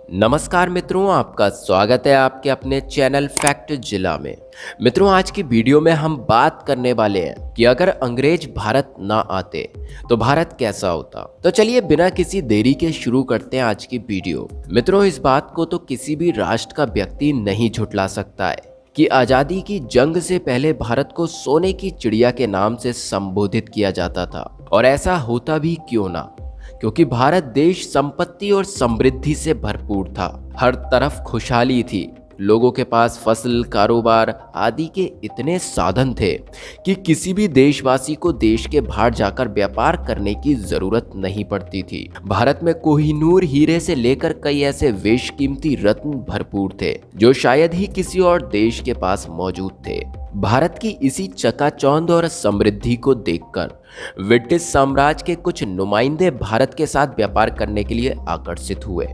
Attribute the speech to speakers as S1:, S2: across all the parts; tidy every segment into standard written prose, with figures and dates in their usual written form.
S1: नमस्कार मित्रों, आपका स्वागत है आपके अपने चैनल फैक्ट जिला में। मित्रों, आज की वीडियो में हम बात करने वाले हैं कि अगर अंग्रेज भारत ना आते तो भारत कैसा होता। तो चलिए बिना किसी देरी के शुरू करते हैं आज की वीडियो। मित्रों, इस बात को तो किसी भी राष्ट्र का व्यक्ति नहीं झुठला सकता है कि आज़ादी की जंग से पहले भारत को सोने की चिड़िया के नाम से संबोधित किया जाता था। और ऐसा होता भी क्यों ना, क्योंकि भारत देश संपत्ति और समृद्धि से भरपूर था। हर तरफ खुशहाली थी, लोगों के पास फसल, कारोबार आदि के इतने साधन थे कि किसी भी देशवासी को देश के बाहर जाकर व्यापार करने की जरूरत नहीं पड़ती थी। भारत में कोहिनूर हीरे से लेकर कई ऐसे बेशकीमती रत्न भरपूर थे जो शायद ही किसी और देश के पास मौजूद थे। भारत की इसी चकाचौंध और समृद्धि को देखकर ब्रिटिश साम्राज्य के कुछ नुमाइंदे भारत के साथ व्यापार करने के लिए आकर्षित हुए,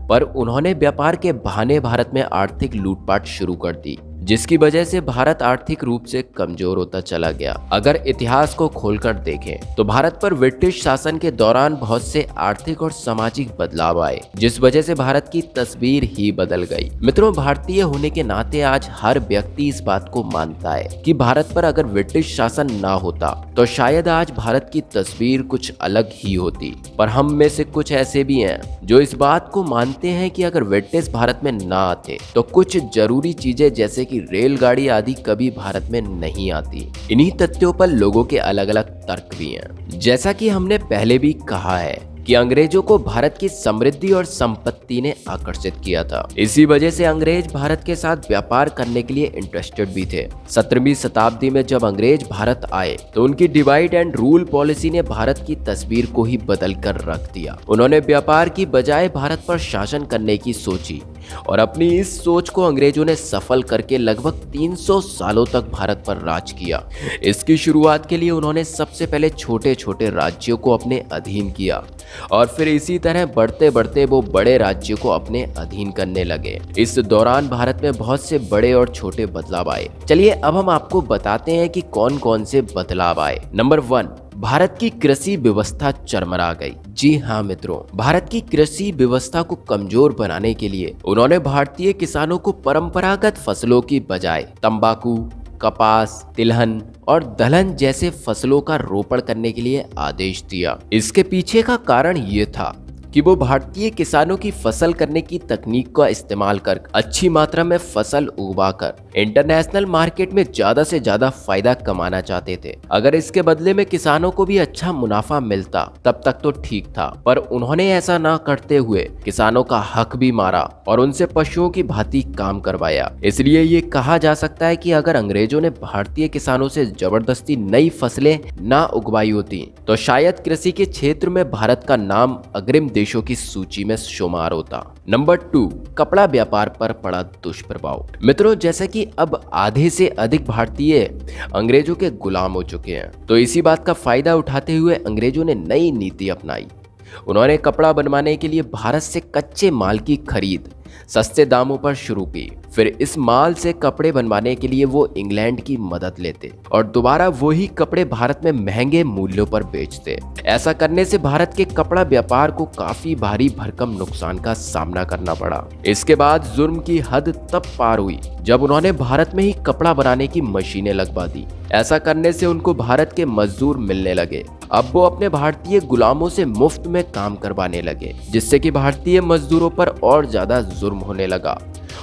S1: पर उन्होंने व्यापार के बहाने भारत में आर्थिक लूटपाट शुरू कर दी, जिसकी वजह से भारत आर्थिक रूप से कमजोर होता चला गया। अगर इतिहास को खोलकर देखें तो भारत पर ब्रिटिश शासन के दौरान बहुत से आर्थिक और सामाजिक बदलाव आए, जिस वजह से भारत की तस्वीर ही बदल गई। मित्रों, भारतीय होने के नाते आज हर व्यक्ति इस बात को मानता है कि भारत पर अगर ब्रिटिश शासन ना होता तो शायद आज भारत की तस्वीर कुछ अलग ही होती। पर हम में से कुछ ऐसे भी हैं जो इस बात को मानते हैं कि अगर ब्रिटिश भारत में ना आते तो कुछ जरूरी चीजें जैसे कि रेलगाड़ी आदि कभी भारत में नहीं आती। इन्हीं तथ्यों पर लोगों के अलग अलग तर्क भी हैं। जैसा कि हमने पहले भी कहा है कि अंग्रेजों को भारत की समृद्धि और संपत्ति ने आकर्षित किया था। इसी वजह से अंग्रेज भारत के साथ व्यापार करने के लिए इंटरेस्टेड भी थे। 17वीं शताब्दी में जब अंग्रेज भारत आए तो उनकी डिवाइड एंड रूल पॉलिसी ने भारत की तस्वीर को ही बदल कर रख दिया। उन्होंने व्यापार की बजाय भारत पर शासन करने की सोची और अपनी इस सोच को अंग्रेजों ने सफल करके लगभग 300 सालों तक भारत पर राज किया। इसकी शुरुआत के लिए उन्होंने सबसे पहले छोटे छोटे राज्यों को अपने अधीन किया और फिर इसी तरह बढ़ते बढ़ते वो बड़े राज्यों को अपने अधीन करने लगे। इस दौरान भारत में बहुत से बड़े और छोटे बदलाव आए। चलिए अब हम आपको बताते हैं कि कौन कौन से बदलाव आए। नंबर 1, भारत की कृषि व्यवस्था चरमरा गई। जी हाँ मित्रों, भारत की कृषि व्यवस्था को कमजोर बनाने के लिए उन्होंने भारतीय किसानों को परंपरागत फसलों की बजाय तंबाकू, कपास, तिलहन और दलहन जैसे फसलों का रोपण करने के लिए आदेश दिया। इसके पीछे का कारण ये था कि वो भारतीय किसानों की फसल करने की तकनीक का इस्तेमाल कर अच्छी मात्रा में फसल उगवाकर इंटरनेशनल मार्केट में ज्यादा से ज्यादा फायदा कमाना चाहते थे। अगर इसके बदले में किसानों को भी अच्छा मुनाफा मिलता तब तक तो ठीक था, पर उन्होंने ऐसा ना करते हुए किसानों का हक भी मारा और उनसे पशुओं की भांति काम करवाया। इसलिए ये कहा जा सकता है कि अगर अंग्रेजों ने भारतीय किसानों से जबरदस्ती नई फसलें ना उगवाई होती तो शायद कृषि के क्षेत्र में भारत का नाम अग्रिम देशों की सूची में शुमार होता। नंबर 2, कपड़ा व्यापार पर पड़ा दुष्प्रभाव। मित्रों, जैसे कि अब आधे से अधिक भारतीय अंग्रेजों के गुलाम हो चुके हैं, तो इसी बात का फायदा उठाते हुए अंग्रेजों ने नई नीति अपनाई। उन्होंने कपड़ा बनवाने के लिए भारत से कच्चे माल की खरीद सस्ते दामों पर शुरू की। फिर इस माल से कपड़े बनवाने के लिए वो इंग्लैंड की मदद लेते और दोबारा वही कपड़े भारत में महंगे मूल्यों पर बेचते। ऐसा करने से भारत के कपड़ा व्यापार को काफी भारी भरकम नुकसान का सामना करना पड़ा। इसके बाद जुर्म की हद तब पार हुई जब उन्होंने भारत में ही कपड़ा बनाने की मशीनें लगवा दी। ऐसा करने से उनको भारत के मजदूर मिलने लगे। अब वो अपने भारतीय गुलामों से मुफ्त में काम करवाने लगे, जिससे कि भारतीय मजदूरों पर और ज्यादा जुर्म होने लगा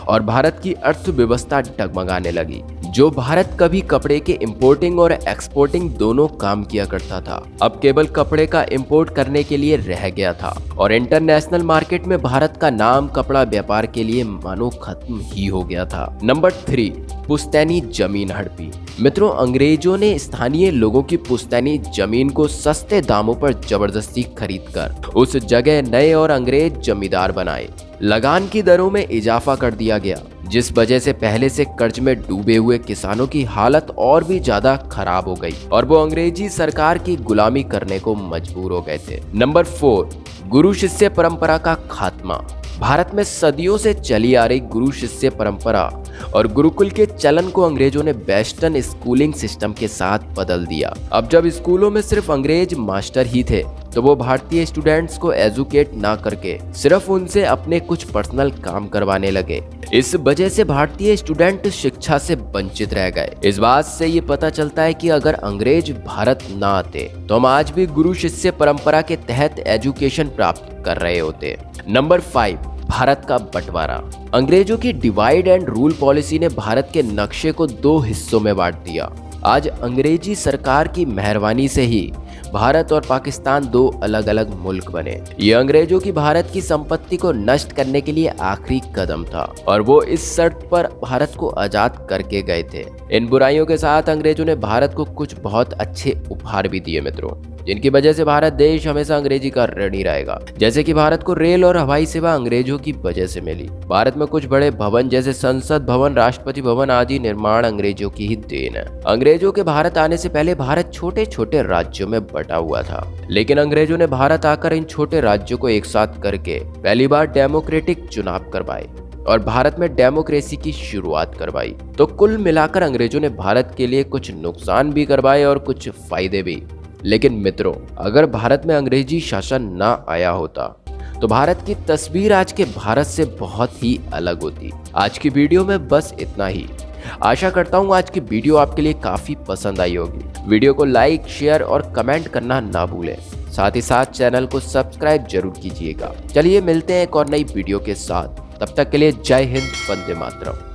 S1: और भारत की अर्थव्यवस्था डगमगाने लगी। जो भारत कभी कपड़े के इंपोर्टिंग और एक्सपोर्टिंग दोनों काम किया करता था, अब केवल कपड़े का इंपोर्ट करने के लिए रह गया था और इंटरनेशनल मार्केट में भारत का नाम कपड़ा व्यापार के लिए मानो खत्म ही हो गया था। नंबर 3, पुश्तैनी जमीन हड़पी। मित्रों, अंग्रेजों ने स्थानीय लोगों की पुश्तैनी जमीन को सस्ते दामों पर जबरदस्ती खरीदकर उस जगह नए और अंग्रेज जमींदार बनाए। लगान की दरों में इजाफा कर दिया गया, जिस वजह से पहले से कर्ज में डूबे हुए किसानों की हालत और भी ज्यादा खराब हो गई और वो अंग्रेजी सरकार की गुलामी करने को मजबूर हो गए थे। नंबर 4, गुरु शिष्य परंपरा का खात्मा। भारत में सदियों से चली आ रही गुरु शिष्य परंपरा और गुरुकुल के चलन को अंग्रेजों ने वेस्टर्न स्कूलिंग सिस्टम के साथ बदल दिया। अब जब स्कूलों में सिर्फ अंग्रेज मास्टर ही थे तो वो भारतीय स्टूडेंट्स को एजुकेट ना करके सिर्फ उनसे अपने कुछ पर्सनल काम करवाने लगे। इस वजह से भारतीय स्टूडेंट शिक्षा से वंचित रह गए। इस बात से ये पता चलता है कि अगर अंग्रेज भारत ना आते तो हम आज भी गुरु शिष्य परंपरा के तहत एजुकेशन प्राप्त कर रहे होते। नंबर 5, भारत का बंटवारा। अंग्रेजों की डिवाइड एंड रूल पॉलिसी ने भारत के नक्शे को 2 हिस्सों में बांट दिया। आज अंग्रेजी सरकार की मेहरबानी से ही भारत और पाकिस्तान 2 अलग अलग मुल्क बने। ये अंग्रेजों की भारत की संपत्ति को नष्ट करने के लिए आखिरी कदम था और वो इस शर्त पर भारत को आजाद करके गए थे। इन बुराइयों के साथ अंग्रेजों ने भारत को कुछ बहुत अच्छे उपहार भी दिए मित्रों, जिनकी वजह से भारत देश हमेशा अंग्रेजी का ऋणी रहेगा। जैसे कि भारत को रेल और हवाई सेवा अंग्रेजों की वजह से मिली। भारत में कुछ बड़े भवन जैसे संसद भवन, राष्ट्रपति भवन आदि निर्माण अंग्रेजों की ही देन है। अंग्रेजों के भारत आने से पहले भारत छोटे छोटे राज्यों में बटा हुआ था, लेकिन अंग्रेजों ने भारत आकर इन छोटे राज्यों को एक साथ करके पहली बार डेमोक्रेटिक चुनाव करवाए और भारत में डेमोक्रेसी की शुरुआत करवाई। तो कुल मिलाकर अंग्रेजों ने भारत के लिए कुछ नुकसान भी करवाए और कुछ फायदे भी। लेकिन मित्रों, अगर भारत में अंग्रेजी शासन ना आया होता तो भारत की तस्वीर आज के भारत से बहुत ही अलग होती। आज की वीडियो में बस इतना ही। आशा करता हूँ आज की वीडियो आपके लिए काफी पसंद आई होगी। वीडियो को लाइक, शेयर और कमेंट करना ना भूलें। साथ ही साथ चैनल को सब्सक्राइब जरूर कीजिएगा। चलिए मिलते हैं एक और नई वीडियो के साथ। तब तक के लिए जय हिंद, वंदे मातरम।